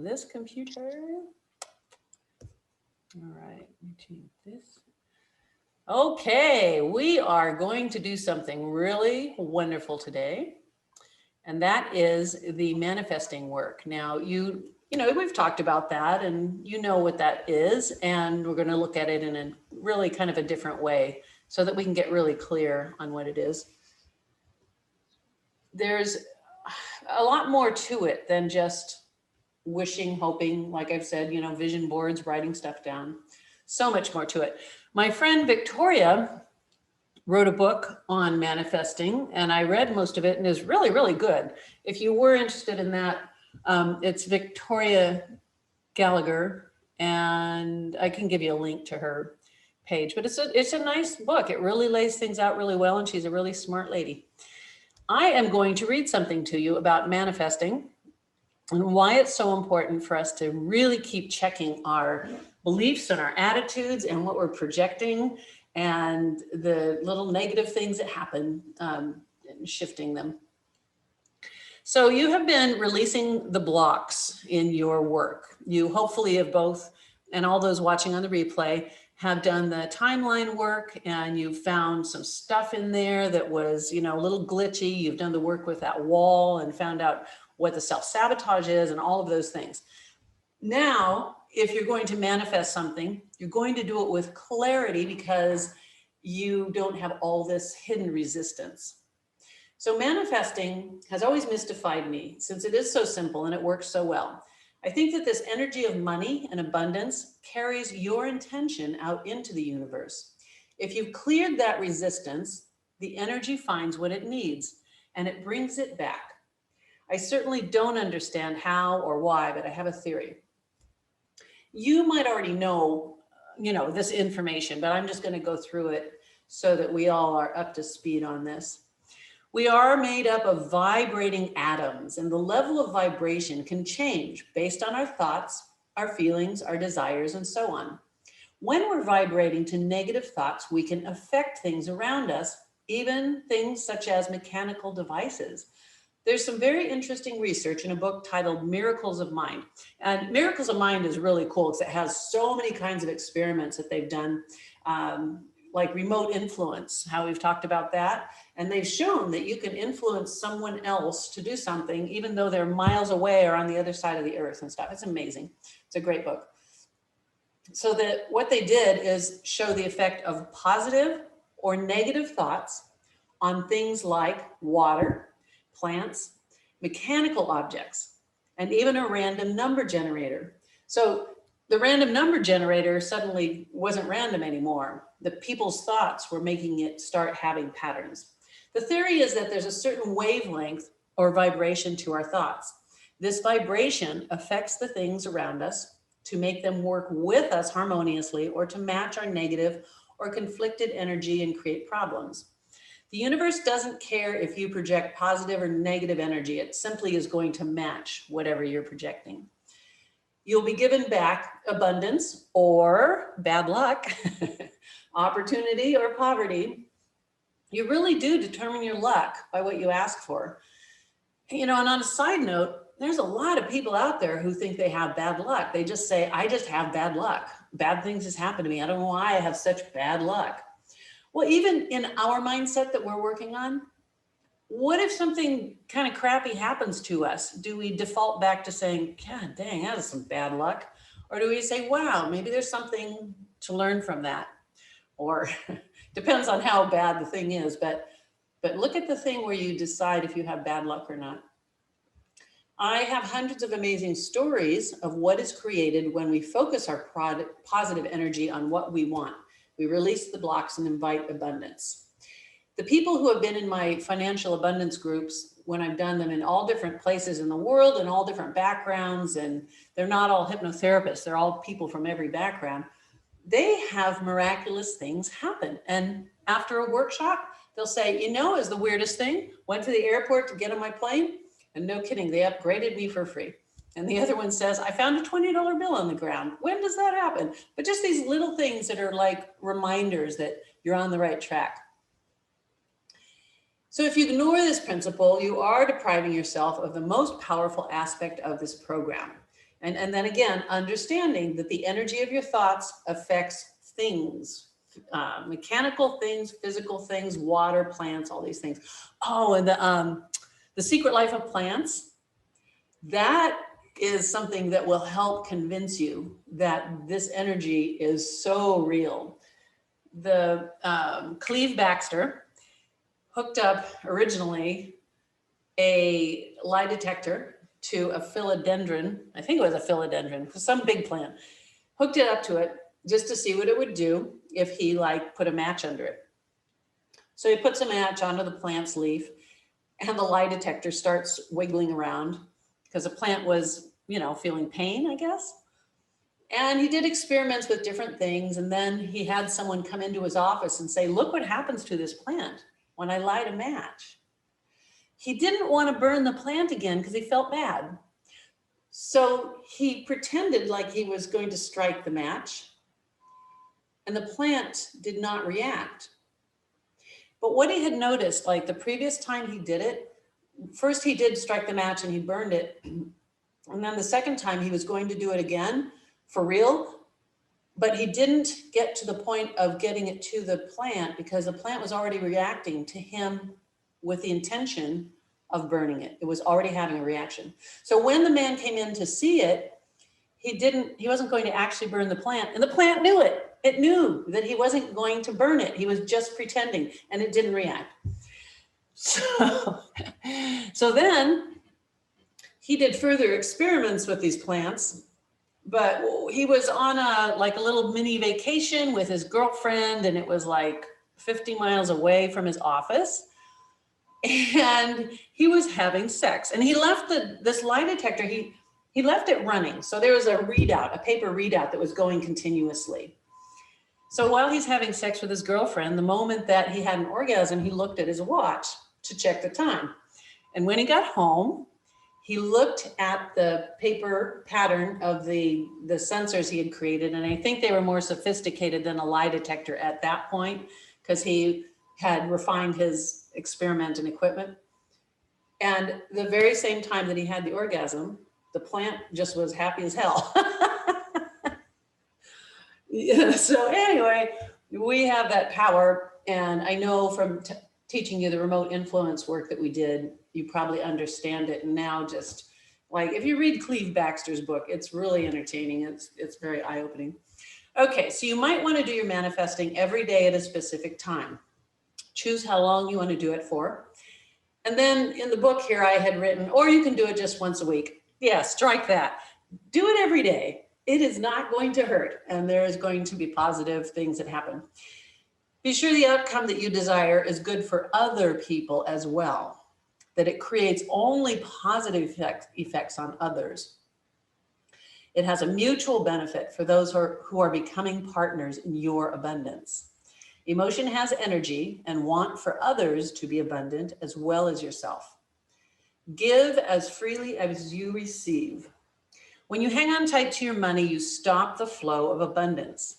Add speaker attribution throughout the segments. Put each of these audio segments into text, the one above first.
Speaker 1: this computer. All right, let me change this. Okay, we are going to do something really wonderful today, and that is the manifesting work. Now, you know, we've talked about that, and you know what that is, and we're going to look at it in a really kind of a different way so that we can get really clear on what it is. There's a lot more to it than just wishing, hoping, like I've said, you know, vision boards, writing stuff down. So much more to it. My friend Victoria wrote a book on manifesting, and I read most of it, and is really, really good. If you were interested in that, it's Victoria Gallagher, and I can give you a link to her page. But it's a nice book. It really lays things out really well, and she's a really smart lady. I am going to read something to you about manifesting and why it's so important for us to really keep checking our beliefs and our attitudes and what we're projecting and the little negative things that happen, and shifting them. So you have been releasing the blocks in your work. You hopefully have both, and all those watching on the replay, have done the timeline work, and you've found some stuff in there that was, you know, a little glitchy. You've done the work with that wall and found out what the self-sabotage is and all of those things. Now, if you're going to manifest something, you're going to do it with clarity because you don't have all this hidden resistance. So manifesting has always mystified me since it is so simple and it works so well. I think that this energy of money and abundance carries your intention out into the universe. If you've cleared that resistance, the energy finds what it needs and it brings it back. I certainly don't understand how or why, but I have a theory. You might already know, this information, but I'm just going to go through it so that we all are up to speed on this. We are made up of vibrating atoms, and the level of vibration can change based on our thoughts, our feelings, our desires, and so on. When we're vibrating to negative thoughts, we can affect things around us, even things such as mechanical devices. There's some very interesting research in a book titled Miracles of Mind. And Miracles of Mind is really cool because it has so many kinds of experiments that they've done, like remote influence, how we've talked about that. And they've shown that you can influence someone else to do something, even though they're miles away or on the other side of the earth and stuff. It's amazing. It's a great book. So that what they did is show the effect of positive or negative thoughts on things like water, plants, mechanical objects, and even a random number generator. So the random number generator suddenly wasn't random anymore. The people's thoughts were making it start having patterns. The theory is that there's a certain wavelength or vibration to our thoughts. This vibration affects the things around us to make them work with us harmoniously or to match our negative or conflicted energy and create problems. The universe doesn't care if you project positive or negative energy. It simply is going to match whatever you're projecting. You'll be given back abundance or bad luck, opportunity or poverty. You really do determine your luck by what you ask for. And on a side note, there's a lot of people out there who think they have bad luck. They just say, I just have bad luck. Bad things has happened to me. I don't know why I have such bad luck. Well, even in our mindset that we're working on, what if something kind of crappy happens to us? Do we default back to saying, God dang, that is some bad luck? Or do we say, wow, maybe there's something to learn from that? Or depends on how bad the thing is, but look at the thing where you decide if you have bad luck or not. I have hundreds of amazing stories of what is created when we focus our positive energy on what we want. We release the blocks and invite abundance. The people who have been in my financial abundance groups, when I've done them in all different places in the world and all different backgrounds, and they're not all hypnotherapists, they're all people from every background, they have miraculous things happen. And after a workshop, they'll say, is the weirdest thing, went to the airport to get on my plane, and no kidding, they upgraded me for free. And the other one says, I found a $20 bill on the ground. When does that happen? But just these little things that are like reminders that you're on the right track. So if you ignore this principle, you are depriving yourself of the most powerful aspect of this program. And then again, understanding that the energy of your thoughts affects things, mechanical things, physical things, water, plants, all these things. Oh, and the secret life of plants, that is something that will help convince you that this energy is so real. The Cleve Baxter hooked up originally a lie detector to a philodendron. I think it was a philodendron, some big plant. Hooked it up to it just to see what it would do if he like put a match under it. So he puts a match onto the plant's leaf, and the lie detector starts wiggling around because the plant was, you know, feeling pain, I guess. And he did experiments with different things. And then he had someone come into his office and say, look what happens to this plant when I light a match. He didn't want to burn the plant again because he felt bad. So he pretended like he was going to strike the match, and the plant did not react. But what he had noticed, like the previous time he did it, first he did strike the match and he burned it. And then the second time he was going to do it again for real, but he didn't get to the point of getting it to the plant because the plant was already reacting to him with the intention of burning it. It was already having a reaction. So when the man came in to see it, he wasn't going to actually burn the plant, and the plant knew it. It knew that he wasn't going to burn it. He was just pretending, and it didn't react. So then he did further experiments with these plants, but he was on a little mini vacation with his girlfriend, and it was like 50 miles away from his office. And he was having sex, and he left this lie detector, he left it running. So there was a paper readout that was going continuously. So while he's having sex with his girlfriend, the moment that he had an orgasm, he looked at his watch to check the time. And when he got home, he looked at the paper pattern of the sensors he had created. And I think they were more sophisticated than a lie detector at that point, because he had refined his experiment and equipment. And the very same time that he had the orgasm, the plant just was happy as hell. Yeah, so anyway, we have that power. And I know from teaching you the remote influence work that we did, you probably understand it. And now just like, if you read Cleve Baxter's book, it's really entertaining. It's very eye-opening. Okay, so you might want to do your manifesting every day at a specific time. Choose how long you want to do it for. And then in the book here, I had written, or you can do it just once a week. Yeah, strike that. Do it every day. It is not going to hurt, and there is going to be positive things that happen. Be sure the outcome that you desire is good for other people as well, that it creates only positive effects on others. It has a mutual benefit for those who are becoming partners in your abundance. Emotion has energy and want for others to be abundant as well as yourself. Give as freely as you receive. When you hang on tight to your money, you stop the flow of abundance.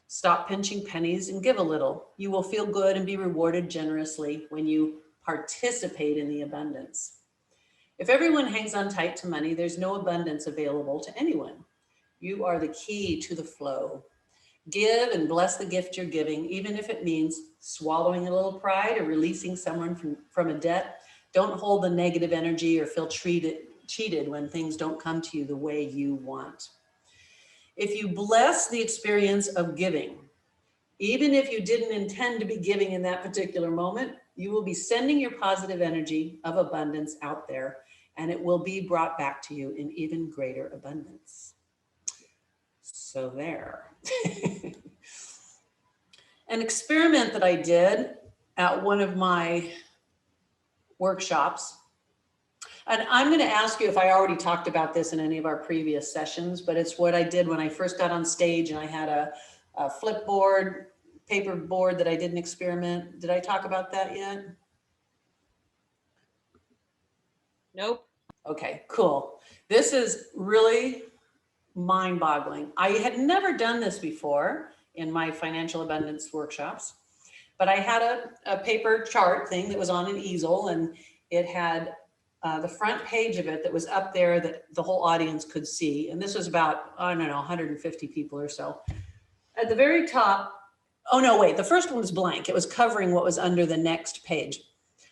Speaker 1: Stop pinching pennies and give a little. You will feel good and be rewarded generously when you participate in the abundance. If everyone hangs on tight to money, there's no abundance available to anyone. You are the key to the flow. Give and bless the gift you're giving, even if it means swallowing a little pride or releasing someone from a debt. Don't hold the negative energy or feel cheated when things don't come to you the way you want. If you bless the experience of giving, even if you didn't intend to be giving in that particular moment, you will be sending your positive energy of abundance out there, and it will be brought back to you in even greater abundance. So there. An experiment that I did at one of my workshops, and I'm going to ask you if I already talked about this in any of our previous sessions, but it's what I did when I first got on stage, and I had a flip board, paper board that I did an experiment. Did I talk about that yet?
Speaker 2: Nope.
Speaker 1: Okay, cool. This is really mind-boggling. I had never done this before in my financial abundance workshops, but I had a paper chart thing that was on an easel, and it had the front page of it that was up there that the whole audience could see. And this was about, I don't know, 150 people or so. At the very top, oh no, wait, the first one was blank. It was covering what was under the next page.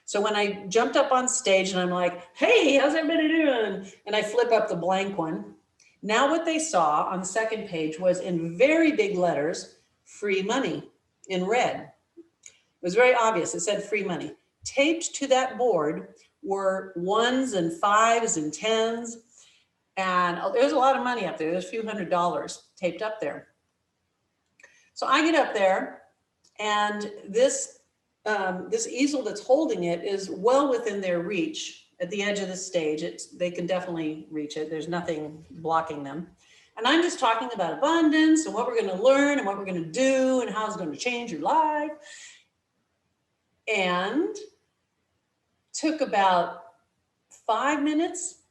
Speaker 1: So when I jumped up on stage and I'm like, hey, how's everybody doing? And I flip up the blank one. Now what they saw on the second page was in very big letters, free money in red. It was very obvious. It said free money. Taped to that board were ones and fives and tens. And there's a lot of money up there. There's a few $100s taped up there. So I get up there and this easel that's holding it is well within their reach at the edge of the stage. They can definitely reach it. There's nothing blocking them. And I'm just talking about abundance and what we're going to learn and what we're going to do and how it's going to change your life. And took about 5 minutes.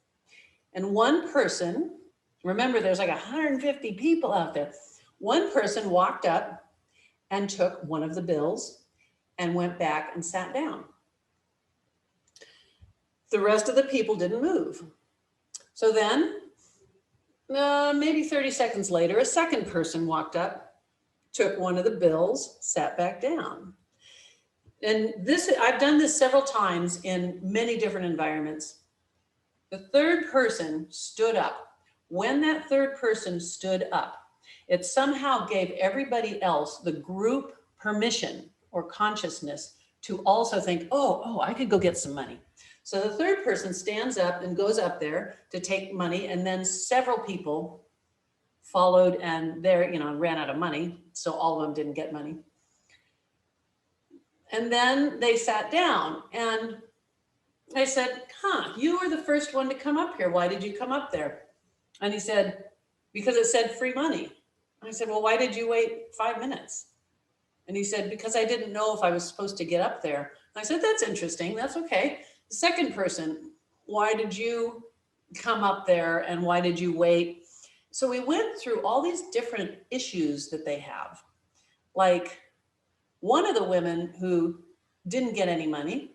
Speaker 1: And one person, remember there's like 150 people out there. One person walked up and took one of the bills and went back and sat down. The rest of the people didn't move. So then, maybe 30 seconds later, a second person walked up, took one of the bills, sat back down. And I've done this several times in many different environments. The third person stood up. When that third person stood up, it somehow gave everybody else, the group, permission or consciousness to also think, oh, I could go get some money. So the third person stands up and goes up there to take money, and then several people followed and ran out of money. So all of them didn't get money. And then they sat down and I said, you were the first one to come up here. Why did you come up there? And he said, because it said free money. And I said, well, why did you wait 5 minutes? And he said, because I didn't know if I was supposed to get up there. And I said, that's interesting. That's okay. The second person, why did you come up there and why did you wait? So we went through all these different issues that they have. Like one of the women who didn't get any money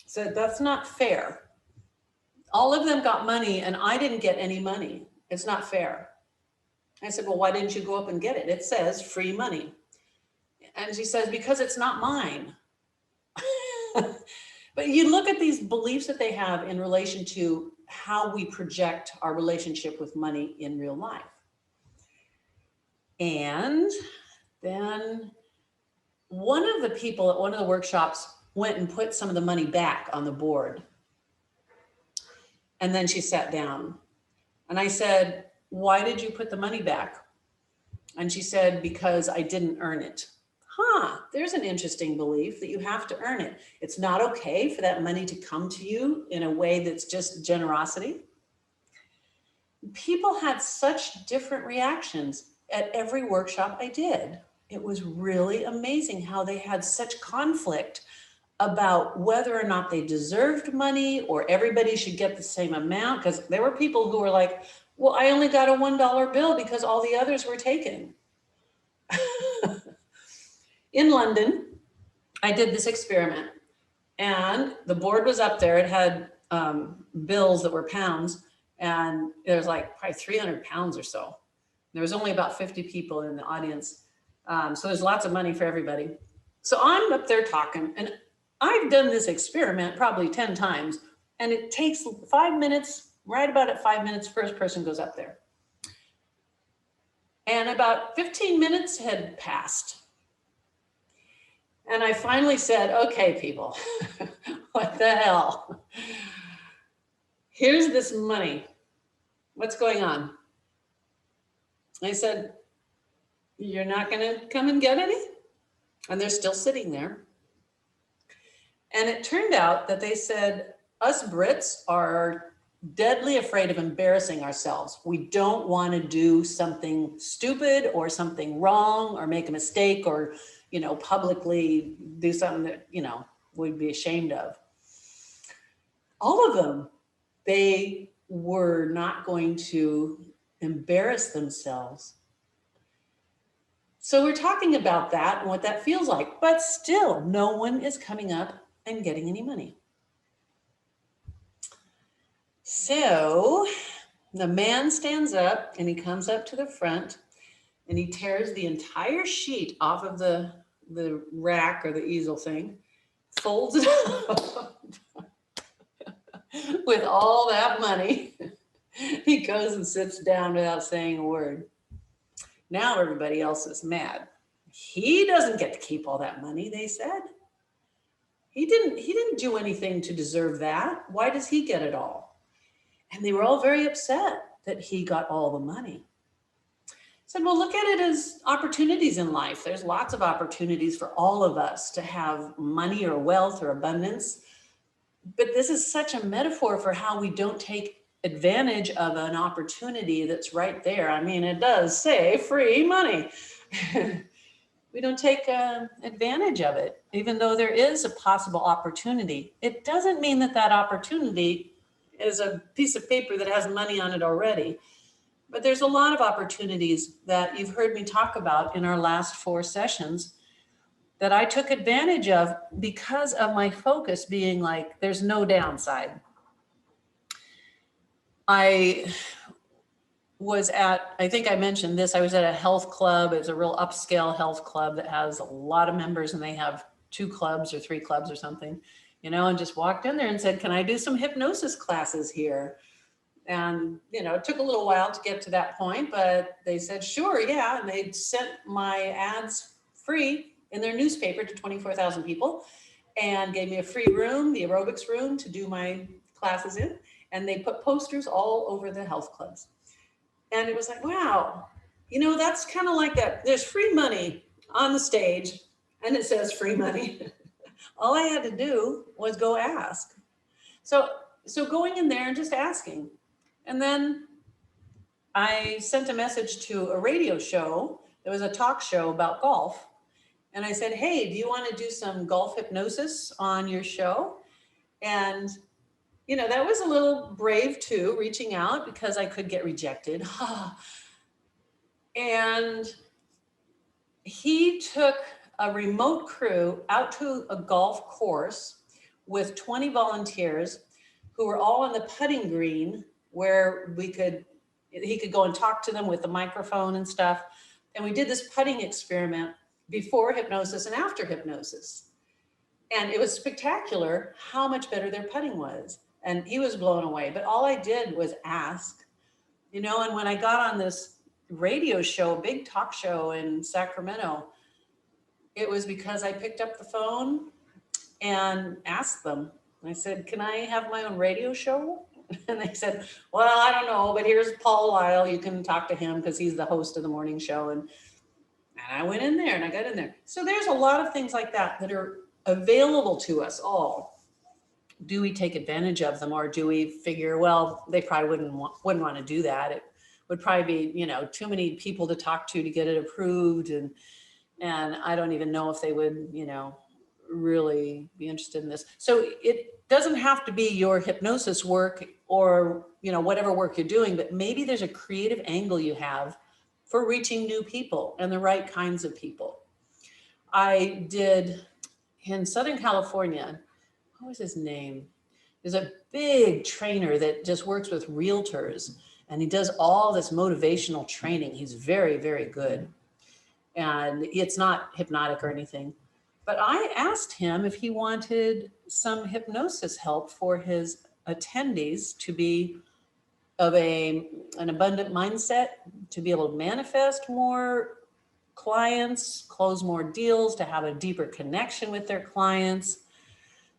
Speaker 1: said, that's not fair. All of them got money and I didn't get any money. It's not fair. I said, well, why didn't you go up and get it? It says free money. And she says, because it's not mine. But you look at these beliefs that they have in relation to how we project our relationship with money in real life. And then one of the people at one of the workshops went and put some of the money back on the board. And then she sat down. And I said, why did you put the money back? And she said, because I didn't earn it. There's an interesting belief that you have to earn it. It's not okay for that money to come to you in a way that's just generosity. People had such different reactions at every workshop I did. It was really amazing how they had such conflict about whether or not they deserved money or everybody should get the same amount. Because there were people who were like, well, I only got a $1 bill because all the others were taken. In London, I did this experiment and the board was up there. It had bills that were pounds and there was like probably 300 pounds or so. There was only about 50 people in the audience. So there's lots of money for everybody. So I'm up there talking and I've done this experiment probably 10 times and it takes 5 minutes, right about at 5 minutes, first person goes up there. And about 15 minutes had passed. And I finally said, okay, people, what the hell? Here's this money. What's going on? I said, you're not going to come and get any? And they're still sitting there. And it turned out that they said, us Brits are deadly afraid of embarrassing ourselves. We don't want to do something stupid or something wrong or make a mistake or publicly do something that, we'd be ashamed of. All of them, they were not going to embarrass themselves. So we're talking about that and what that feels like, but still no one is coming up and getting any money. So the man stands up and he comes up to the front and he tears the entire sheet off of the rack or the easel thing, folds it up with all that money. He goes and sits down without saying a word. Now everybody else is mad. He doesn't get to keep all that money, they said. He didn't do anything to deserve that. Why does he get it all? And they were all very upset that he got all the money. I said, well, look at it as opportunities in life. There's lots of opportunities for all of us to have money or wealth or abundance. But this is such a metaphor for how we don't take advantage of an opportunity that's right there. I mean, it does say free money. We don't take advantage of it, even though there is a possible opportunity. It doesn't mean that that opportunity is a piece of paper that has money on it already. But there's a lot of opportunities that you've heard me talk about in our last 4 sessions that I took advantage of because of my focus being like, there's no downside. I think I mentioned this, I was at a health club. It's a real upscale health club that has a lot of members and they have 2 clubs or 3 clubs or something, and just walked in there and said, can I do some hypnosis classes here? And, it took a little while to get to that point, but they said, sure, yeah. And they sent my ads free in their newspaper to 24,000 people and gave me a free room, the aerobics room, to do my classes in. And they put posters all over the health clubs. And it was like, wow, that's kind of like that. There's free money on the stage and it says free money. All I had to do was go ask. So going in there and just asking. And then I sent a message to a radio show. It was a talk show about golf. And I said, hey, do you want to do some golf hypnosis on your show? And, that was a little brave too, reaching out because I could get rejected. And he took a remote crew out to a golf course with 20 volunteers who were all on the putting green where he could go and talk to them with the microphone and stuff. And we did this putting experiment before hypnosis and after hypnosis. And it was spectacular how much better their putting was. And he was blown away. But all I did was ask, and when I got on this radio show, big talk show in Sacramento, it was because I picked up the phone and asked them. I said, can I have my own radio show? And they said, well, I don't know, but here's Paul Lyle. You can talk to him because he's the host of the morning show. And I went in there and I got in there. So there's a lot of things like that that are available to us all. Do we take advantage of them, or do we figure, well, they probably wouldn't want to do that. It would probably be, too many people to talk to get it approved. And I don't even know if they would, really be interested in this. So it doesn't have to be your hypnosis work or, whatever work you're doing, but maybe there's a creative angle you have for reaching new people and the right kinds of people. I did in Southern California, what was his name? There's a big trainer that just works with realtors and he does all this motivational training. He's very, very good. And it's not hypnotic or anything. But I asked him if he wanted some hypnosis help for his attendees to be of an abundant mindset, to be able to manifest more clients, close more deals, to have a deeper connection with their clients.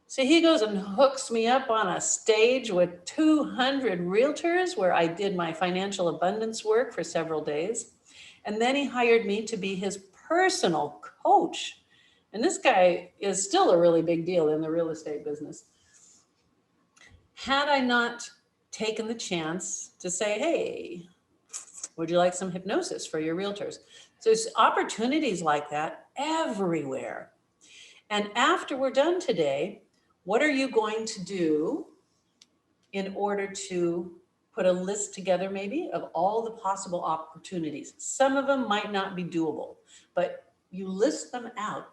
Speaker 1: So he goes and hooks me up on a stage with 200 realtors where I did my financial abundance work for several days. And then he hired me to be his personal coach. And this guy is still a really big deal in the real estate business. Had I not taken the chance to say, hey, would you like some hypnosis for your realtors? So there's opportunities like that everywhere. And after we're done today, what are you going to do in order to put a list together maybe of all the possible opportunities? Some of them might not be doable, but you list them out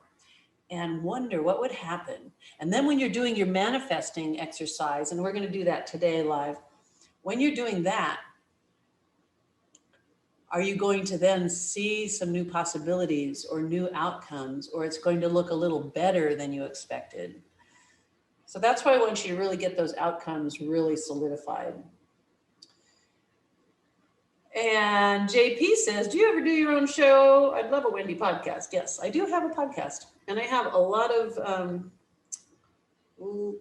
Speaker 1: and wonder what would happen. And then when you're doing your manifesting exercise, and we're going to do that today live, When you're doing that, are you going to then see some new possibilities or new outcomes, or it's going to look a little better than you expected? So that's why I want you to really get those outcomes really solidified. And JP says, do you ever do your own show? I'd love a Wendy podcast. Yes, I do have a podcast. And I have a lot of,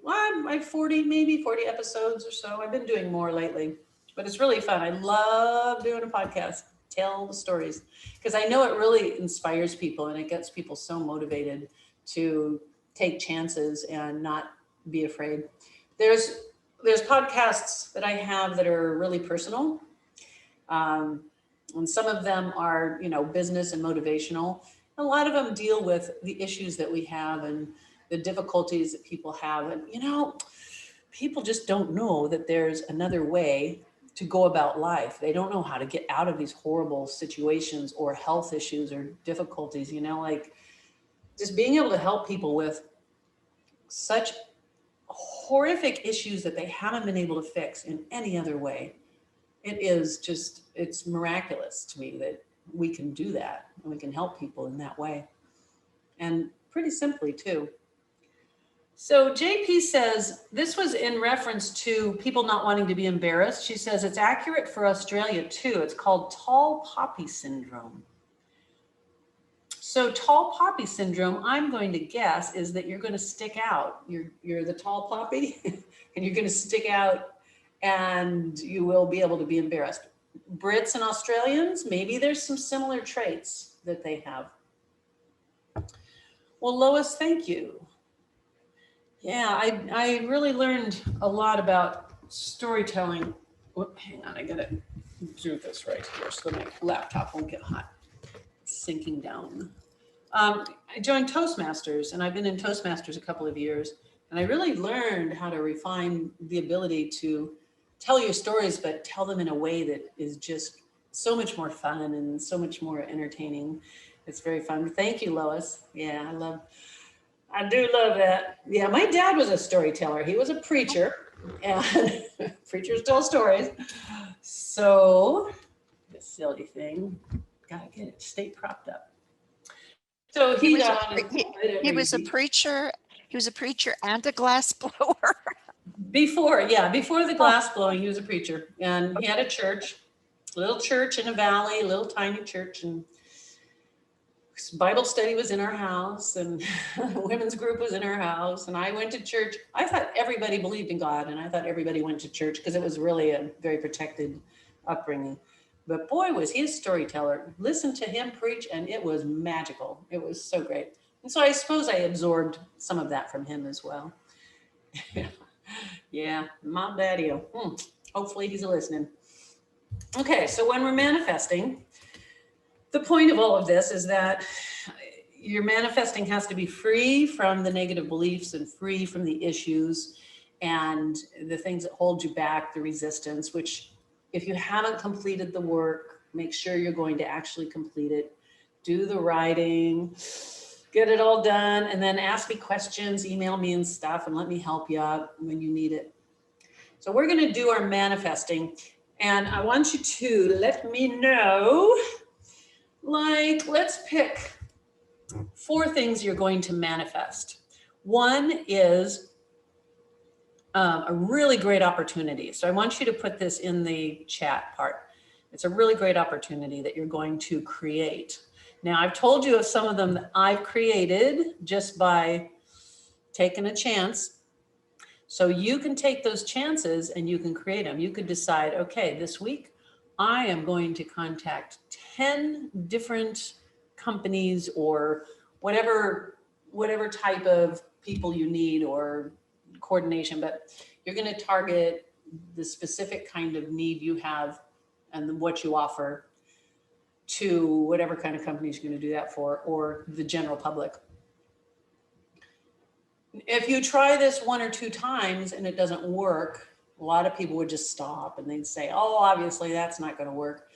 Speaker 1: like 40, maybe 40 episodes or so. I've been doing more lately, but it's really fun. I love doing a podcast, tell the stories, because I know it really inspires people and it gets people so motivated to take chances and not be afraid. There's podcasts that I have that are really personal. And some of them are, business and motivational. A lot of them deal with the issues that we have and the difficulties that people have. And, people just don't know that there's another way to go about life. They don't know how to get out of these horrible situations or health issues or difficulties, like just being able to help people with such horrific issues that they haven't been able to fix in any other way. It's miraculous to me that we can do that and we can help people in that way. And pretty simply too. So JP says, this was in reference to people not wanting to be embarrassed. She says, it's accurate for Australia too. It's called tall poppy syndrome. So tall poppy syndrome, I'm going to guess, is that you're going to stick out. You're the tall poppy and you're going to stick out and you will be able to be embarrassed. Brits and Australians, maybe there's some similar traits that they have. Well, Lois, thank you. Yeah, I really learned a lot about storytelling. Hang on, I gotta do this right here so my laptop won't get hot. It's sinking down. I joined Toastmasters, and I've been in Toastmasters a couple of years, and I really learned how to refine the ability to tell your stories, but tell them in a way that is just so much more fun and so much more entertaining. It's very fun. Thank you, Lois. Yeah, I do love that. Yeah, my dad was a storyteller. He was a preacher, and preachers tell stories. So, this silly thing, gotta get it stay propped up. So he
Speaker 3: was a preacher. He was a preacher and a glass blower.
Speaker 1: Before the glass blowing, he was a preacher, and he had a church, little church in a valley, little tiny church, and Bible study was in our house, and women's group was in our house, and I went to church. I thought everybody believed in God, and I thought everybody went to church because it was really a very protected upbringing. But boy, was he a storyteller. Listen to him preach, and it was magical. It was so great. And so I suppose I absorbed some of that from him as well. Yeah, Mom, Daddy. Hopefully he's listening. Okay, so when we're manifesting, the point of all of this is that your manifesting has to be free from the negative beliefs and free from the issues and the things that hold you back, the resistance, which if you haven't completed the work, make sure you're going to actually complete it. Do the writing, get it all done, and then ask me questions, email me and stuff, and let me help you out when you need it. So we're going to do our manifesting, and I want you to let me know, let's pick 4 things you're going to manifest. One is a really great opportunity. So I want you to put this in the chat part. It's a really great opportunity that you're going to create. Now, I've told you of some of them that I've created just by taking a chance. So you can take those chances and you can create them. You could decide, okay, this week I am going to contact 10 different companies or whatever type of people you need or coordination, but you're going to target the specific kind of need you have and what you offer to whatever kind of companies you're going to do that for, or the general public. If you try this 1 or 2 times and it doesn't work, a lot of people would just stop and they'd say, oh, obviously that's not going to work.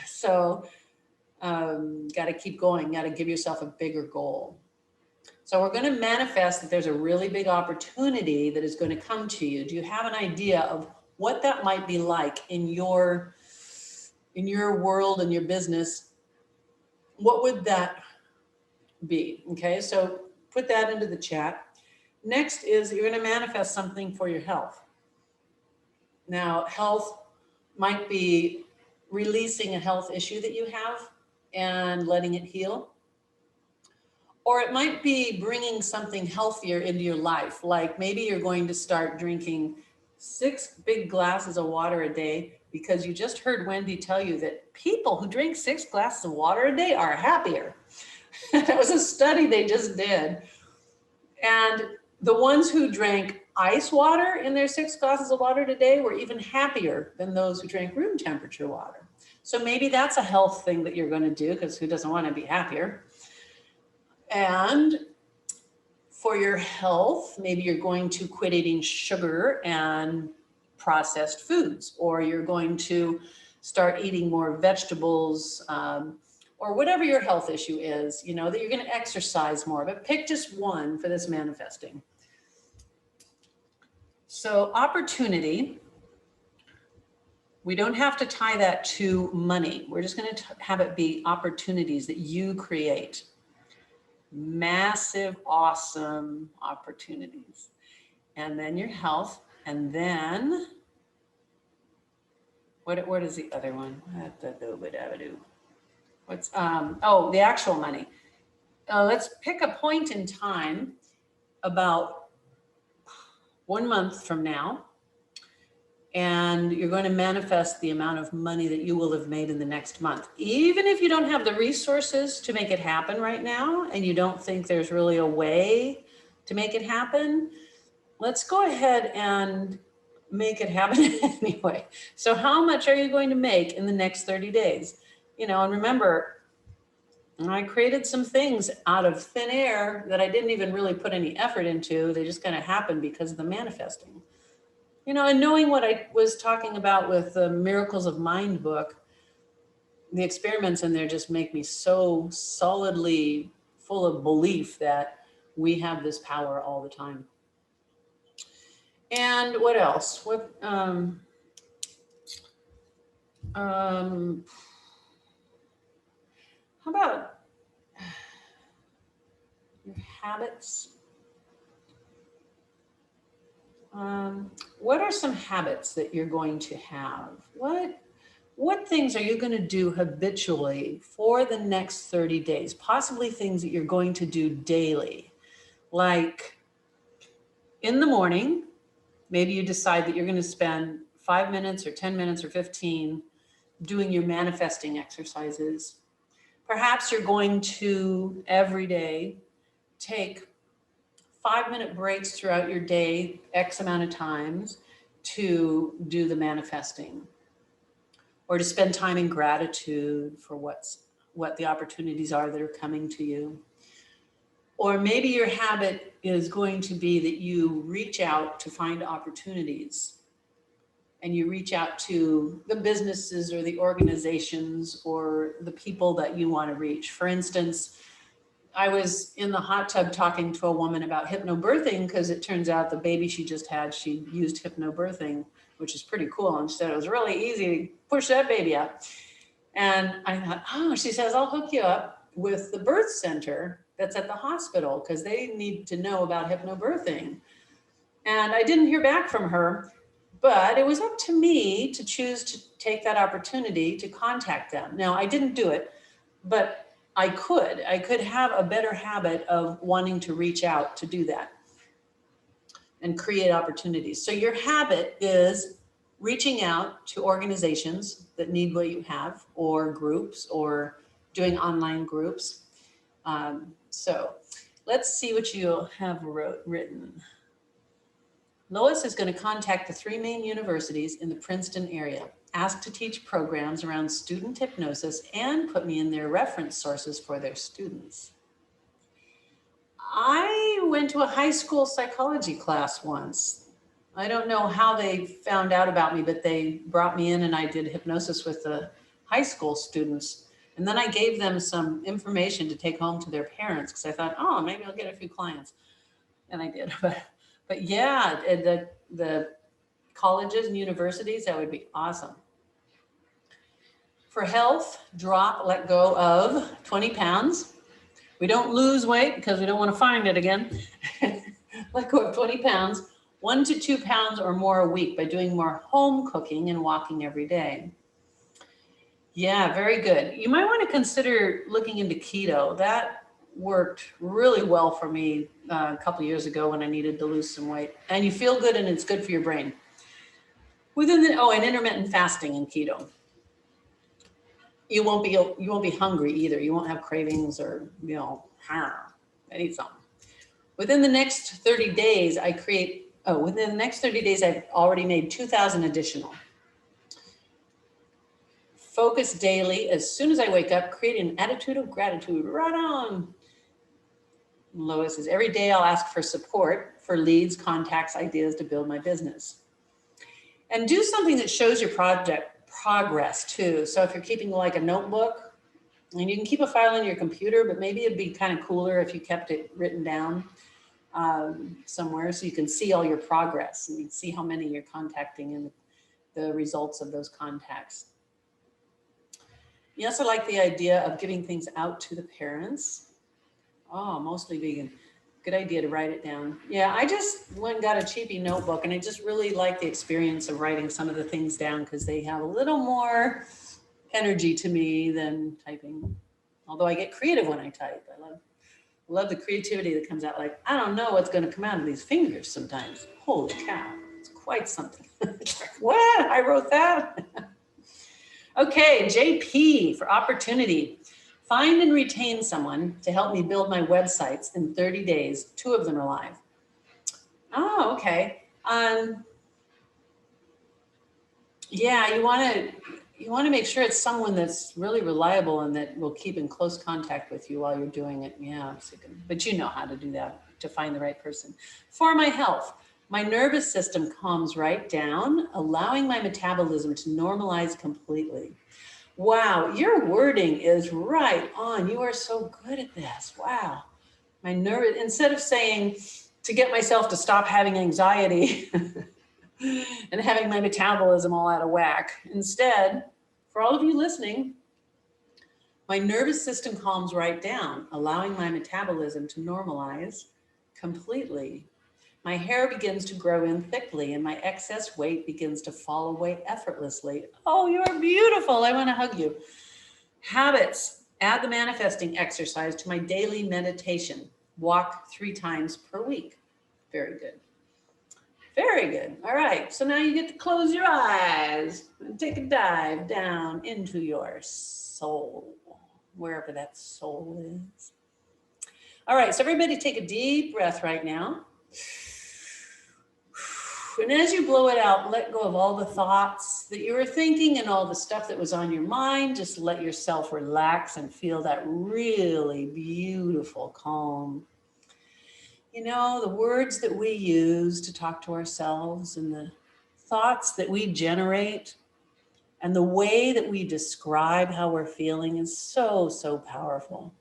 Speaker 1: So got to keep going, got to give yourself a bigger goal. So we're going to manifest that there's a really big opportunity that is going to come to you. Do you have an idea of what that might be like in your world and your business. What would that be? Okay, so put that into the chat. Next is you're going to manifest something for your health. Now, health might be releasing a health issue that you have and letting it heal. Or it might be bringing something healthier into your life. Like maybe you're going to start drinking 6 big glasses of water a day because you just heard Wendy tell you that people who drink 6 glasses of water a day are happier. That was a study they just did. And the ones who drank ice water in their 6 glasses of water today were even happier than those who drank room temperature water. So maybe that's a health thing that you're going to do, because who doesn't want to be happier? And for your health, maybe you're going to quit eating sugar and processed foods, or you're going to start eating more vegetables, or whatever your health issue is, you know, that you're going to exercise more. But pick just one for this manifesting. So opportunity, we don't have to tie that to money. We're just going to have it be opportunities that you create. Massive, awesome opportunities. And then your health. And then, what is the other one? What's, oh, the actual money. Let's pick a point in time about 1 month from now, and you're going to manifest the amount of money that you will have made in the next month. Even if you don't have the resources to make it happen right now, and you don't think there's really a way to make it happen, let's go ahead and make it happen anyway. So how much are you going to make in the next 30 days? You know, and remember, I created some things out of thin air that I didn't even really put any effort into. They just kind of happened because of the manifesting. You know, and knowing what I was talking about with the Miracles of Mind book, the experiments in there just make me so solidly full of belief that we have this power all the time. And what else? How about your habits? What are some habits that you're going to have? What things are you going to do habitually for the next 30 days? Possibly things that you're going to do daily. Like in the morning, maybe you decide that you're going to spend 5 minutes or 10 minutes or 15 doing your manifesting exercises. Perhaps you're going to every day take 5-minute breaks throughout your day, X amount of times, to do the manifesting, or to spend time in gratitude for what the opportunities are that are coming to you. Or maybe your habit is going to be that you reach out to find opportunities, and you reach out to the businesses or the organizations or the people that you want to reach. For instance, I was in the hot tub talking to a woman about hypnobirthing, because it turns out the baby she just had, she used hypnobirthing, which is pretty cool. And she said it was really easy to push that baby up. And I thought, oh, she says, I'll hook you up with the birth center that's at the hospital, because they need to know about hypnobirthing. And I didn't hear back from her, but it was up to me to choose to take that opportunity to contact them. Now, I didn't do it, but I could have a better habit of wanting to reach out to do that and create opportunities. So your habit is reaching out to organizations that need what you have, or groups, or doing online groups. So let's see what you have written. Lois is going to contact the 3 main universities in the Princeton area, ask to teach programs around student hypnosis, and put me in their reference sources for their students. I went to a high school psychology class once. I don't know how they found out about me, but they brought me in and I did hypnosis with the high school students. And then I gave them some information to take home to their parents, because I thought, oh, maybe I'll get a few clients. And I did. But yeah, the colleges and universities, that would be awesome. For health, drop, let go of 20 pounds. We don't lose weight because we don't want to find it again. Let go of 20 pounds, 1 to 2 pounds or more a week by doing more home cooking and walking every day. Yeah, very good. You might want to consider looking into keto. That worked really well for me a couple years ago when I needed to lose some weight. And you feel good and it's good for your brain. And intermittent fasting in keto. You won't be hungry either. You won't have cravings or, I need something. Within the next 30 days, I've already made 2,000 additional. Focus daily. As soon as I wake up, create an attitude of gratitude. Right on. Lois says, every day I'll ask for support for leads, contacts, ideas to build my business. And do something that shows your project progress too. So if you're keeping like a notebook, and you can keep a file on your computer, but maybe it'd be kind of cooler if you kept it written down somewhere so you can see all your progress and you can see how many you're contacting and the results of those contacts. You also like the idea of giving things out to the parents. Oh, mostly vegan. Good idea to write it down. Yeah, I just went and got a cheapy notebook and I just really like the experience of writing some of the things down because they have a little more energy to me than typing. Although I get creative when I type. I love the creativity that comes out. Like, I don't know what's going to come out of these fingers sometimes. Holy cow, it's quite something. What? I wrote that? Okay, JP for opportunity. Find and retain someone to help me build my websites in 30 days. 2 of them are live. Oh, okay. Yeah, you want to make sure it's someone that's really reliable and that will keep in close contact with you while you're doing it. Yeah, but you know how to do that, to find the right person. For my health, my nervous system calms right down, allowing my metabolism to normalize completely. Wow, your wording is right on. You are so good at this. Wow. Instead of saying to get myself to stop having anxiety and having my metabolism all out of whack, instead, for all of you listening, my nervous system calms right down, allowing my metabolism to normalize completely. My hair begins to grow in thickly and my excess weight begins to fall away effortlessly. Oh, you're beautiful. I want to hug you. Habits. Add the manifesting exercise to my daily meditation. Walk 3 times per week. Very good. Very good. All right. So now you get to close your eyes and take a dive down into your soul, wherever that soul is. All right. So everybody take a deep breath right now. And as you blow it out, let go of all the thoughts that you were thinking and all the stuff that was on your mind. Just let yourself relax and feel that really beautiful calm. You know, the words that we use to talk to ourselves and the thoughts that we generate and the way that we describe how we're feeling is so, so powerful.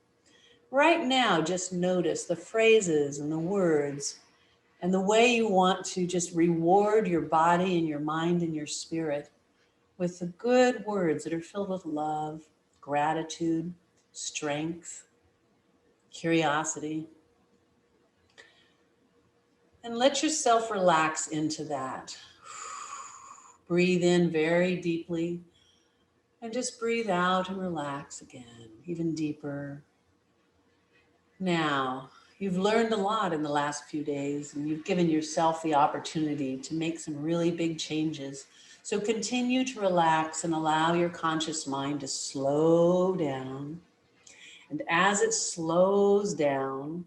Speaker 1: Right now, just notice the phrases and the words and the way you want to just reward your body and your mind and your spirit with the good words that are filled with love, gratitude, strength, curiosity. And let yourself relax into that. Breathe in very deeply and just breathe out and relax again, even deeper. Now, you've learned a lot in the last few days and you've given yourself the opportunity to make some really big changes. So continue to relax and allow your conscious mind to slow down. And as it slows down,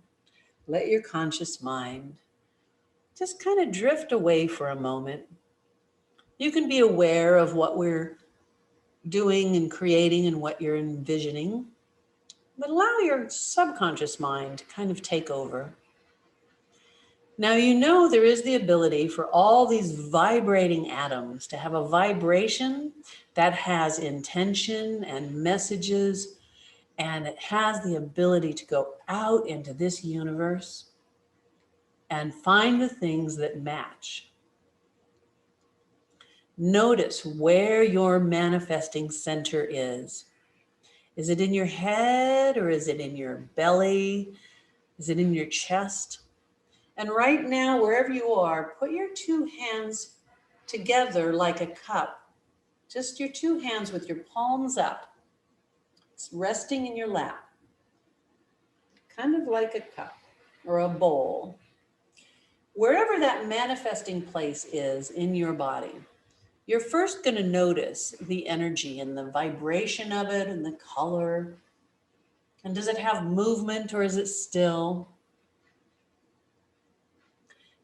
Speaker 1: let your conscious mind just kind of drift away for a moment. You can be aware of what we're doing and creating and what you're envisioning, but allow your subconscious mind to kind of take over. Now, you know there is the ability for all these vibrating atoms to have a vibration that has intention and messages, and it has the ability to go out into this universe and find the things that match. Notice where your manifesting center is. Is it in your head or is it in your belly? Is it in your chest? And right now, wherever you are, put your two hands together like a cup. Just your two hands with your palms up, resting in your lap, kind of like a cup or a bowl. Wherever that manifesting place is in your body, you're first going to notice the energy and the vibration of it and the color. And does it have movement or is it still?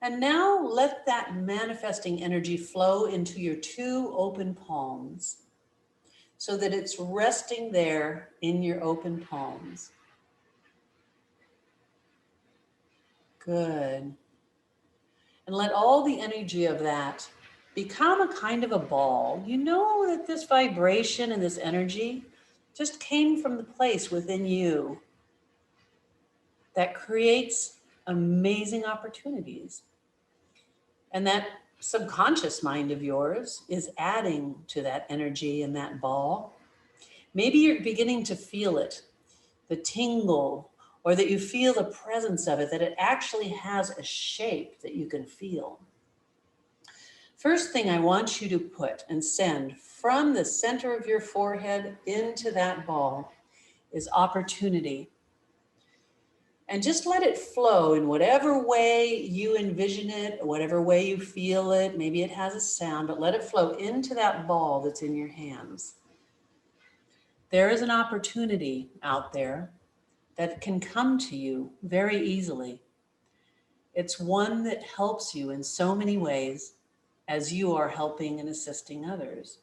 Speaker 1: And now let that manifesting energy flow into your two open palms so that it's resting there in your open palms. Good. And let all the energy of that become a kind of a ball. You know that this vibration and this energy just came from the place within you that creates amazing opportunities. And that subconscious mind of yours is adding to that energy in that ball. Maybe you're beginning to feel it, the tingle, or that you feel the presence of it, that it actually has a shape that you can feel. First thing I want you to put and send from the center of your forehead into that ball is opportunity. And just let it flow in whatever way you envision it, whatever way you feel it. Maybe it has a sound, but let it flow into that ball that's in your hands. There is an opportunity out there that can come to you very easily. It's one that helps you in so many ways as you are helping and assisting others.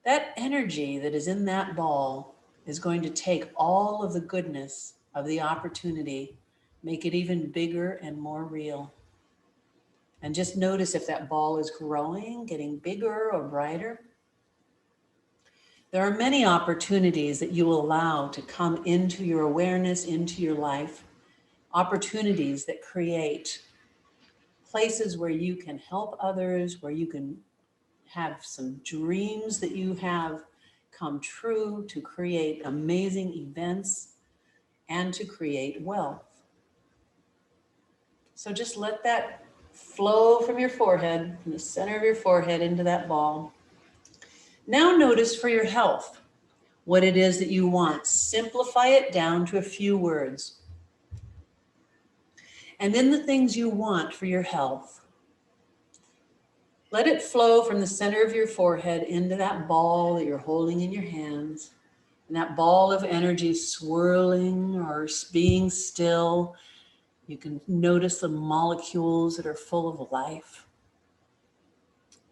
Speaker 1: That energy that is in that ball is going to take all of the goodness of the opportunity, make it even bigger and more real. And just notice if that ball is growing, getting bigger or brighter. There are many opportunities that you allow to come into your awareness, into your life. Opportunities that create places where you can help others, where you can have some dreams that you have come true, to create amazing events and to create wealth. So just let that flow from your forehead, from the center of your forehead into that ball. Now notice for your health what it is that you want. Simplify it down to a few words. And then the things you want for your health, let it flow from the center of your forehead into that ball that you're holding in your hands. And that ball of energy swirling or being still. You can notice the molecules that are full of life.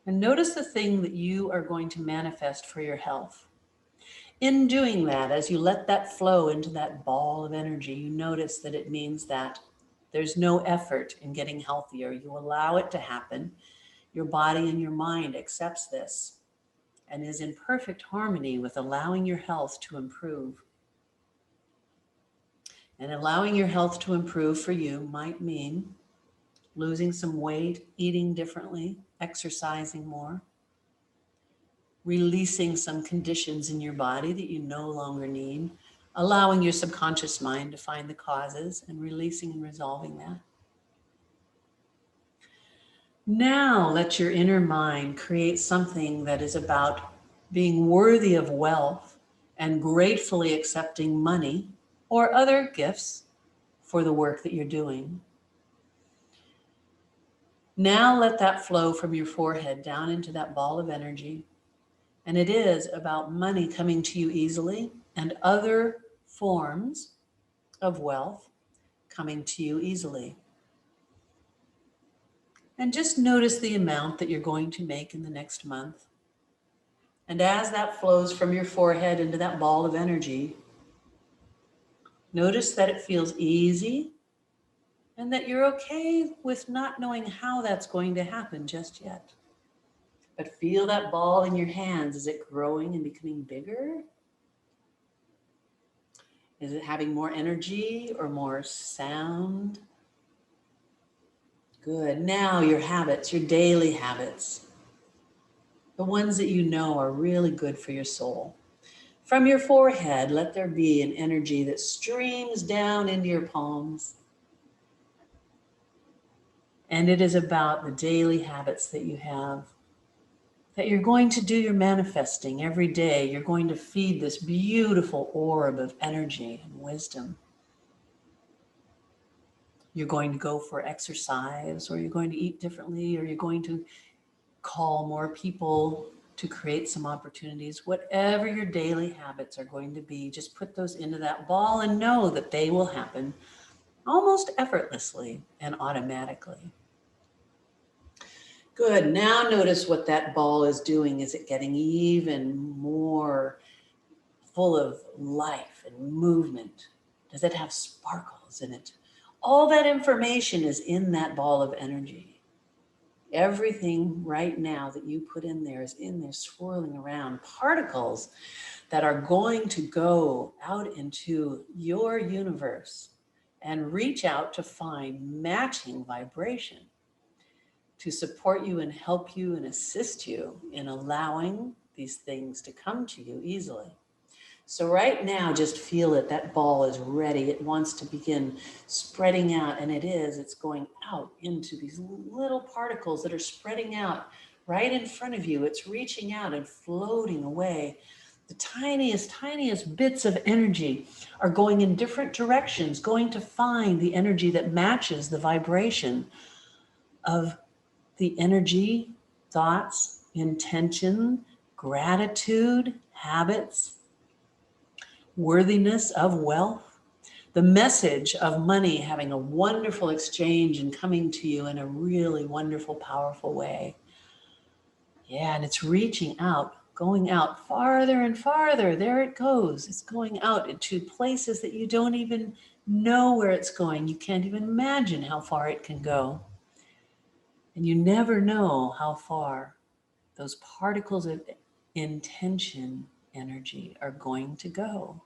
Speaker 1: And notice the thing that you are going to manifest for your health. In doing that, as you let that flow into that ball of energy, you notice that it means that there's no effort in getting healthier. You allow it to happen. Your body and your mind accepts this and is in perfect harmony with allowing your health to improve. And allowing your health to improve for you might mean losing some weight, eating differently, exercising more, releasing some conditions in your body that you no longer need, allowing your subconscious mind to find the causes and releasing and resolving that. Now let your inner mind create something that is about being worthy of wealth and gratefully accepting money or other gifts for the work that you're doing. Now let that flow from your forehead down into that ball of energy. And it is about money coming to you easily and other forms of wealth coming to you easily. And just notice the amount that you're going to make in the next month. And as that flows from your forehead into that ball of energy, notice that it feels easy and that you're okay with not knowing how that's going to happen just yet. But feel that ball in your hands. Is it growing and becoming bigger? Is it having more energy or more sound? Good. Now your habits, your daily habits. the ones that you know are really good for your soul. From your forehead, let there be an energy that streams down into your palms. And it is about the daily habits that you have, that you're going to do your manifesting every day. You're going to feed this beautiful orb of energy and wisdom. You're going to go for exercise, or you're going to eat differently, or you're going to call more people to create some opportunities. Whatever your daily habits are going to be, just put those into that ball and know that they will happen almost effortlessly and automatically. Good. Now notice what that ball is doing. Is it getting even more full of life and movement? Does it have sparkles in it? All that information is in that ball of energy. Everything right now that you put in there is in there swirling around. Particles that are going to go out into your universe and reach out to find matching vibration to support you and help you and assist you in allowing these things to come to you easily. So right now, just feel it. That ball is ready. It wants to begin spreading out, and it is. It's going out into these little particles that are spreading out right in front of you. It's reaching out and floating away. The tiniest, tiniest bits of energy are going in different directions, going to find the energy that matches the vibration of the energy, thoughts, intention, gratitude, habits, worthiness of wealth, the message of money having a wonderful exchange and coming to you in a really wonderful, powerful way. Yeah, and it's reaching out, going out farther and farther. There it goes. It's going out into places that you don't even know where it's going. You can't even imagine how far it can go. And you never know how far those particles of intention energy are going to go.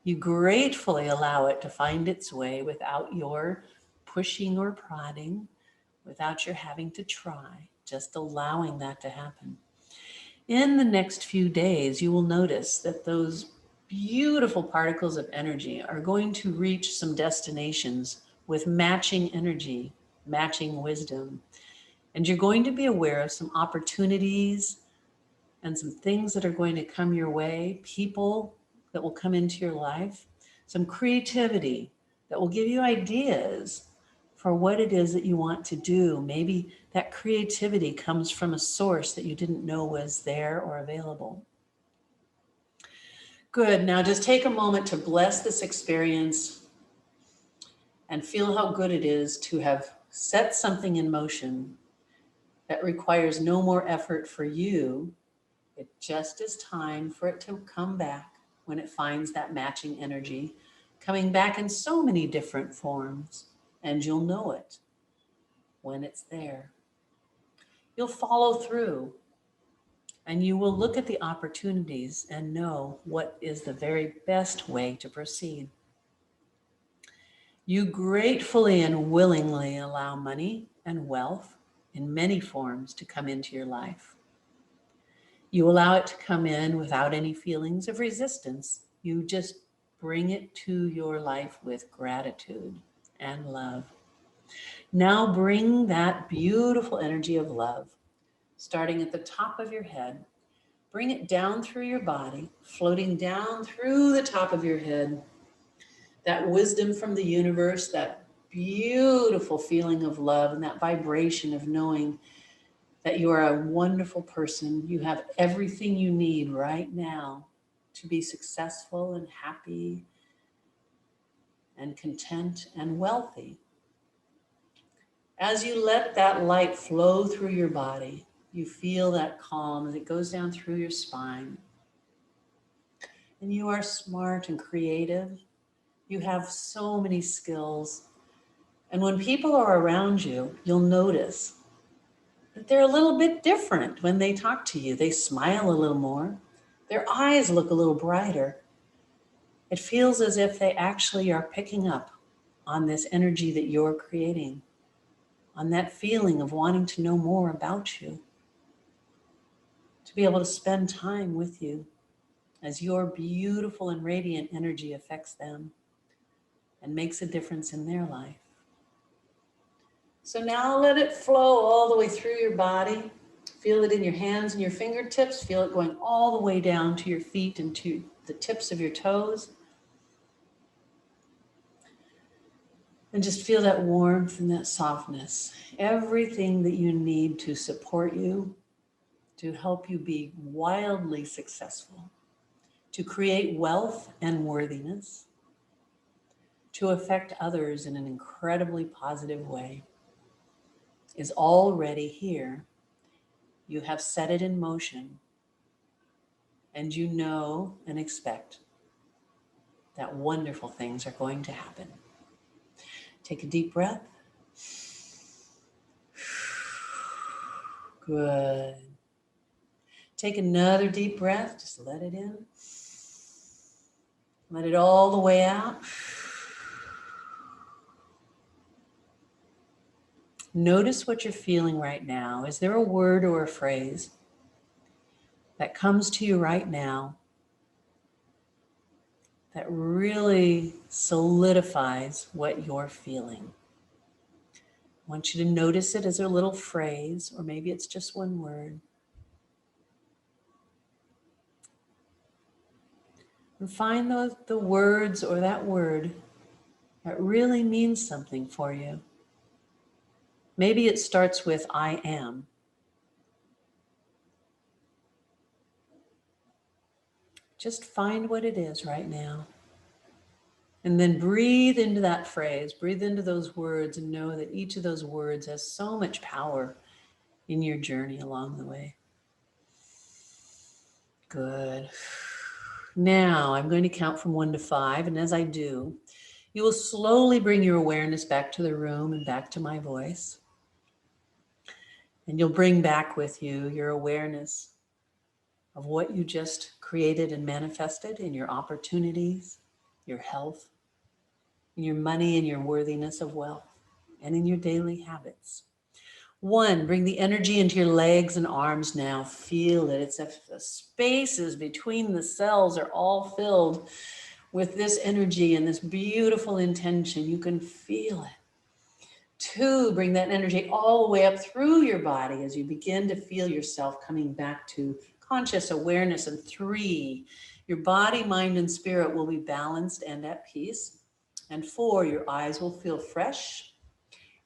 Speaker 1: You gratefully allow it to find its way without your pushing or prodding, without your having to try, just allowing that to happen. In the next few days, you will notice that those beautiful particles of energy are going to reach some destinations with matching energy, matching wisdom. And you're going to be aware of some opportunities and some things that are going to come your way, people that will come into your life, some creativity that will give you ideas for what it is that you want to do. Maybe that creativity comes from a source that you didn't know was there or available. Good. Now just take a moment to bless this experience and feel how good it is to have set something in motion that requires no more effort for you. It just is time for it to come back when it finds that matching energy, coming back in so many different forms, and you'll know it when it's there. You'll follow through, and you will look at the opportunities and know what is the very best way to proceed. You gratefully and willingly allow money and wealth in many forms to come into your life. You allow it to come in without any feelings of resistance. You just bring it to your life with gratitude and love. Now bring that beautiful energy of love, starting at the top of your head. Bring it down through your body, floating down through the top of your head. That wisdom from the universe, that beautiful feeling of love and that vibration of knowing that you are a wonderful person. You have everything you need right now to be successful and happy and content and wealthy. As you let that light flow through your body, you feel that calm as it goes down through your spine. And you are smart and creative. You have so many skills. And when people are around you, you'll notice that they're a little bit different when they talk to you. They smile a little more. Their eyes look a little brighter. It feels as if they actually are picking up on this energy that you're creating, on that feeling of wanting to know more about you. to be able to spend time with you as your beautiful and radiant energy affects them and makes a difference in their life. So now let it flow all the way through your body. Feel it in your hands and your fingertips. Feel it going all the way down to your feet and to the tips of your toes. And just feel that warmth and that softness. Everything that you need to support you, to help you be wildly successful, to create wealth and worthiness, to affect others in an incredibly positive way, is already here. You have set it in motion, and you know and expect that wonderful things are going to happen. Take a deep breath. Good. Take another deep breath. Just let it in. Let it all the way out. Notice what you're feeling right now. Is there a word or a phrase that comes to you right now that really solidifies what you're feeling? I want you to notice it as a little phrase, or maybe it's just one word. And find the words or that word that really means something for you. Maybe it starts with I am. Just find what it is right now. And then breathe into that phrase, breathe into those words, and know that each of those words has so much power in your journey along the way. Good. Now I'm going to count from 1 to 5. And as I do, you will slowly bring your awareness back to the room and back to my voice. And you'll bring back with you your awareness of what you just created and manifested in your opportunities, your health, in your money and your worthiness of wealth, and in your daily habits. 1, bring the energy into your legs and arms now. Feel it. It's if the spaces between the cells are all filled with this energy and this beautiful intention. You can feel it. 2, bring that energy all the way up through your body as you begin to feel yourself coming back to conscious awareness. And 3, your body, mind, and spirit will be balanced and at peace. And 4, your eyes will feel fresh.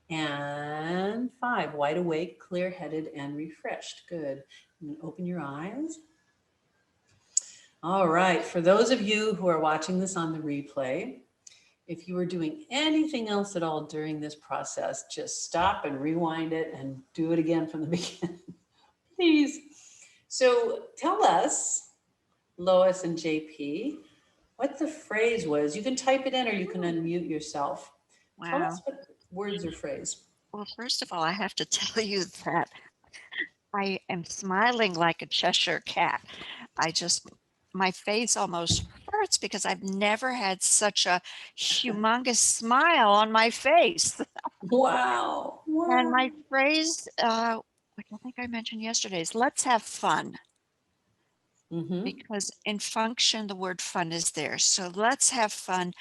Speaker 1: And 5, wide awake, clear-headed, and refreshed. Good. And open your eyes. All right. For those of you who are watching this on the replay, if you were doing anything else at all during this process, just stop and rewind it and do it again from the beginning, please. So tell us, Lois and JP, what the phrase was. You can type it in or you can unmute yourself. Tell
Speaker 3: Wow.
Speaker 1: us what words or phrase.
Speaker 3: Well, first of all, I have to tell you that I am smiling like a Cheshire cat. My face almost hurts because I've never had such a humongous smile on my face.
Speaker 1: Wow.
Speaker 3: And
Speaker 1: Wow.
Speaker 3: my phrase, which I think I mentioned yesterday, is let's have fun.
Speaker 1: Mm-hmm.
Speaker 3: Because in function, the word fun is there. So let's have fun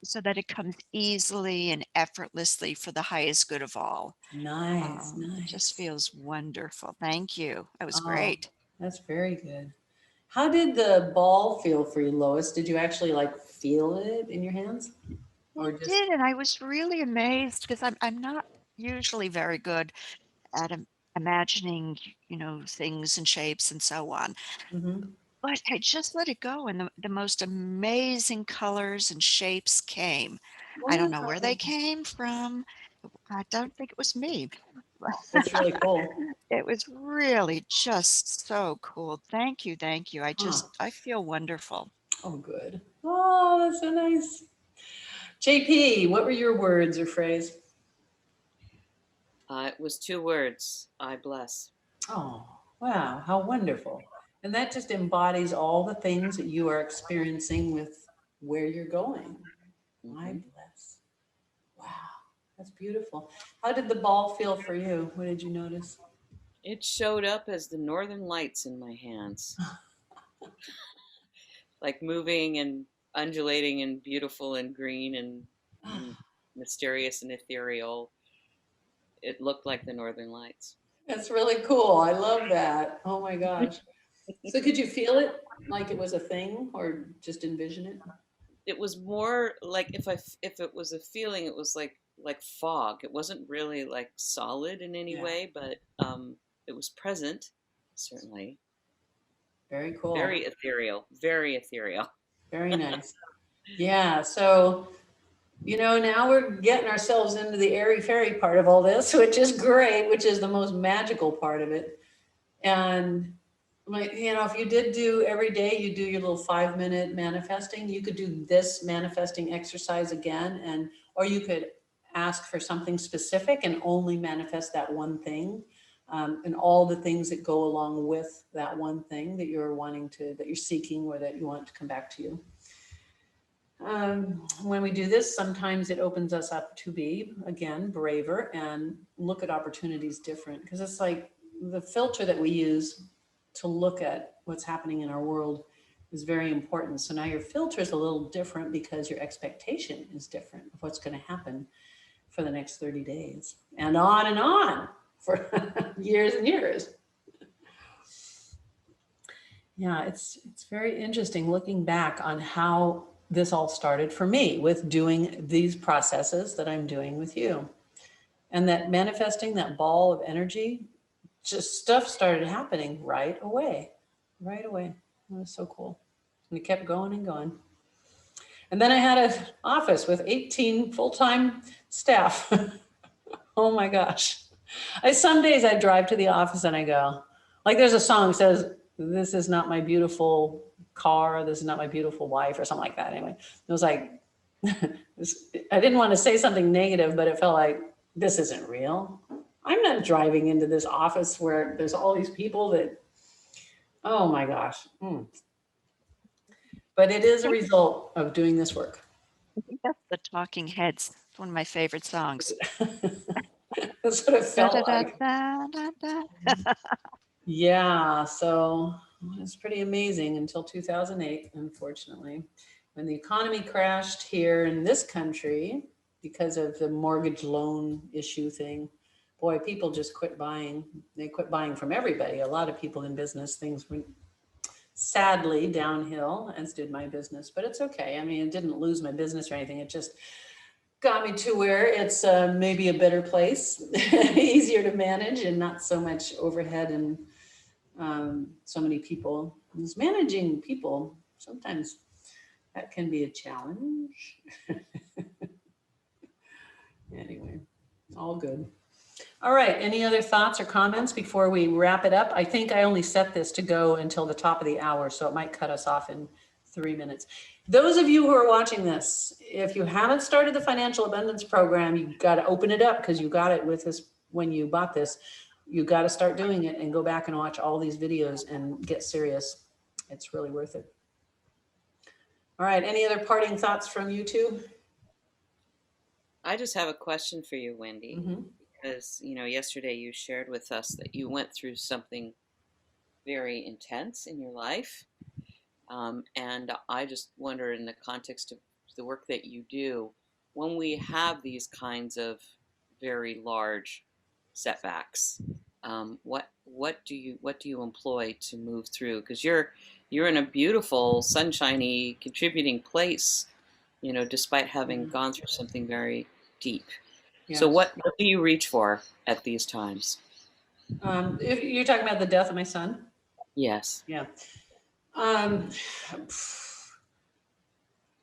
Speaker 3: so that it comes easily and effortlessly for the highest good of all.
Speaker 1: Nice,
Speaker 3: It just
Speaker 1: nice.
Speaker 3: feels wonderful. Thank you. That was
Speaker 1: Oh,
Speaker 3: great.
Speaker 1: that's very good. How did the ball feel for you, Lois? Did you actually like feel it in your hands?
Speaker 3: I
Speaker 1: Or just,
Speaker 3: did, and I was really amazed because I'm not usually very good at imagining, things and shapes and so on.
Speaker 1: mm-hmm.
Speaker 3: But I just let it go, and the most amazing colors and shapes came. I don't know where they
Speaker 1: Wow.
Speaker 3: came from. I don't think it was me.
Speaker 1: That's really cool.
Speaker 3: It was really just so cool. Thank you, thank you.
Speaker 1: Huh.
Speaker 3: I feel wonderful.
Speaker 1: Oh, good. Oh, that's so nice. JP, what were your words or phrase?
Speaker 2: It was 2 words. I bless.
Speaker 1: Oh, wow. How wonderful. And that just embodies all the things that you are experiencing with where you're going. I
Speaker 2: Hmm.
Speaker 1: bless. Wow. That's beautiful. How did the ball feel for you? What did you notice?
Speaker 2: It showed up as the northern lights in my hands, like moving and undulating and beautiful and green and mysterious and ethereal. It looked like the northern lights.
Speaker 1: That's really cool. I love that. Oh my gosh. So could you feel it like it was a thing or just envision it?
Speaker 2: It was more like if it was a feeling, it was like fog. It wasn't really like solid in any
Speaker 1: Yeah.
Speaker 2: way, but it was present, certainly.
Speaker 1: Very cool.
Speaker 2: Very ethereal, very ethereal.
Speaker 1: Very nice. Yeah. So, now we're getting ourselves into the airy fairy part of all this, which is great, which is the most magical part of it. And if you did do every day, you do your little 5-minute manifesting, you could do this manifesting exercise again, or you could ask for something specific and only manifest that one thing, and all the things that go along with that one thing that that you're seeking, or that you want to come back to you. When we do this, sometimes it opens us up to be, again, braver and look at opportunities different, because it's like the filter that we use to look at what's happening in our world is very important. So now your filter is a little different because your expectation is different of what's going to happen for the next 30 days and on for years and years. Yeah, it's very interesting looking back on how this all started for me with doing these processes that I'm doing with you. And that manifesting that ball of energy, just stuff started happening right away. Right away. It was so cool. And it kept going and going. And then I had an office with 18 full-time staff. Oh my gosh. Some days I drive to the office and I go, like there's a song that says, "This is not my beautiful car, this is not my beautiful wife," or something like that. Anyway, it was like, I didn't want to say something negative, but it felt like, this isn't real. I'm not driving into this office where there's all these people that, oh my gosh. But it is a result of doing this work.
Speaker 3: I think that's the Talking Heads. It's one of my favorite songs.
Speaker 1: That's what it
Speaker 3: Da,
Speaker 1: felt
Speaker 3: da, da,
Speaker 1: like.
Speaker 3: da, da, da.
Speaker 1: Yeah, so it's pretty amazing until 2008, unfortunately, when the economy crashed here in this country because of the mortgage loan issue thing. Boy, people just quit buying. They quit buying from everybody. A lot of people in business, things went sadly downhill, as did my business, but it's okay. I mean, it didn't lose my business or anything. It just got me to where it's maybe a better place, easier to manage, and not so much overhead and so many people. Because managing people, sometimes that can be a challenge. Anyway, all good. All right, any other thoughts or comments before we wrap it up? I think I only set this to go until the top of the hour, so it might cut us off in 3 minutes. Those of you who are watching this, if you haven't started the Financial Abundance Program, you've got to open it up, because you got it with this when you bought this. You got to start doing it and go back and watch all these videos and get serious. It's really worth it. All right, any other parting thoughts from you two?
Speaker 2: I just have a question for you, Wendy,
Speaker 1: Mm-hmm.
Speaker 2: because yesterday you shared with us that you went through something very intense in your life, and I just wonder, in the context of the work that you do, when we have these kinds of very large setbacks, what do you employ to move through? Because you're in a beautiful, sunshiny, contributing place, despite having gone through something very deep. So
Speaker 1: Yes.
Speaker 2: what do you reach for at these times?
Speaker 1: If you're talking about the death of my son.
Speaker 2: Yes.
Speaker 1: Yeah. Um,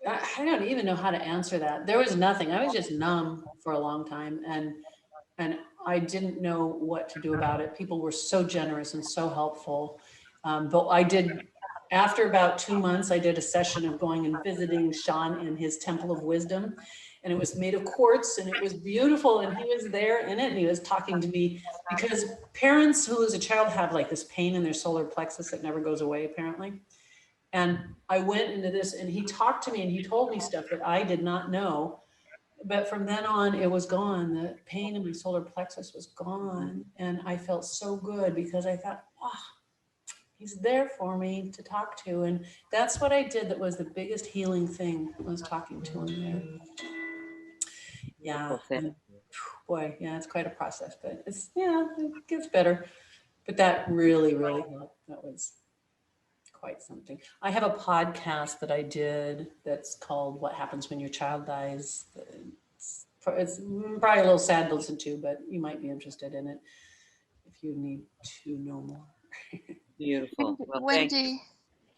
Speaker 1: I don't even know how to answer that. There was nothing. I was just numb for a long time, and I didn't know what to do about it. People were so generous and so helpful. But I did, after about 2 months, I did a session of going and visiting Sean in his Temple of Wisdom. And it was made of quartz, and it was beautiful. And he was there in it, and he was talking to me, because parents who lose a child have like this pain in their solar plexus that never goes away, apparently. And I went into this, and he talked to me, and he told me stuff that I did not know. But from then on, it was gone. The pain in my solar plexus was gone. And I felt so good because I thought, wow, he's there for me to talk to. And that's what I did. That was the biggest healing thing, was talking to him there. Yeah.
Speaker 2: Beautiful thing.
Speaker 1: And boy, yeah, it's quite a process, but it's, yeah, it gets better. But that really, really helped. That was quite something. I have a podcast that I did that's called What Happens When Your Child Dies. It's probably a little sad to listen to, but you might be interested in it if you need to know more.
Speaker 2: Beautiful.
Speaker 3: Wendy,
Speaker 2: Well, thank you.
Speaker 3: Wendy,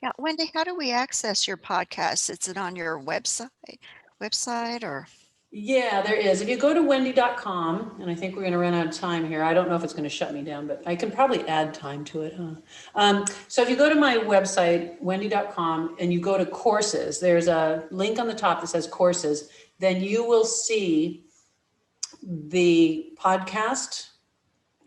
Speaker 3: yeah, Wendy, how do we access your podcast? Is it on your website or?
Speaker 1: Yeah, there is. If you go to wendy.com, and I think we're going to run out of time here. I don't know if it's going to shut me down, but I can probably add time to it. So if you go to my website, wendy.com, and you go to courses, there's a link on the top that says courses. Then you will see the podcast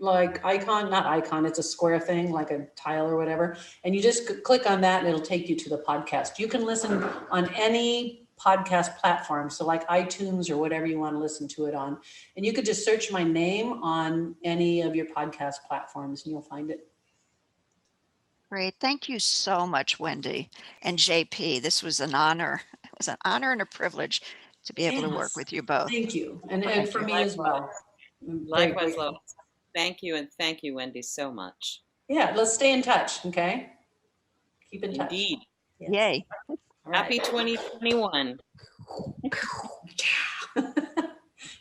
Speaker 1: like icon, not icon, it's a square thing, like a tile or whatever. And you just click on that and it'll take you to the podcast. You can listen on any podcast platform. So like iTunes or whatever you want to listen to it on. And you could just search my name on any of your podcast platforms and you'll find it.
Speaker 3: Great. Thank you so much, Wendy and JP. This was an honor. It was an honor and a privilege to be able to work
Speaker 1: Yes.
Speaker 3: with you both.
Speaker 1: Thank you. And
Speaker 3: Thank
Speaker 1: for
Speaker 3: you.
Speaker 1: me as well. I'm very
Speaker 2: Likewise,
Speaker 1: grateful.
Speaker 2: love. Thank you. And thank you, Wendy, so much.
Speaker 1: Yeah, let's stay in touch, okay? Keep in touch.
Speaker 2: Indeed.
Speaker 1: Yes.
Speaker 3: Yay.
Speaker 1: All right.
Speaker 2: Happy 2021.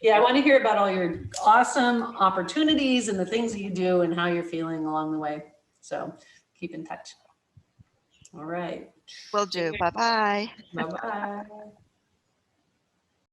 Speaker 1: Yeah, I want to hear about all your awesome opportunities and the things that you do and how you're feeling along the way. So keep in touch. All right.
Speaker 3: Will do. Bye-bye.
Speaker 1: Bye-bye.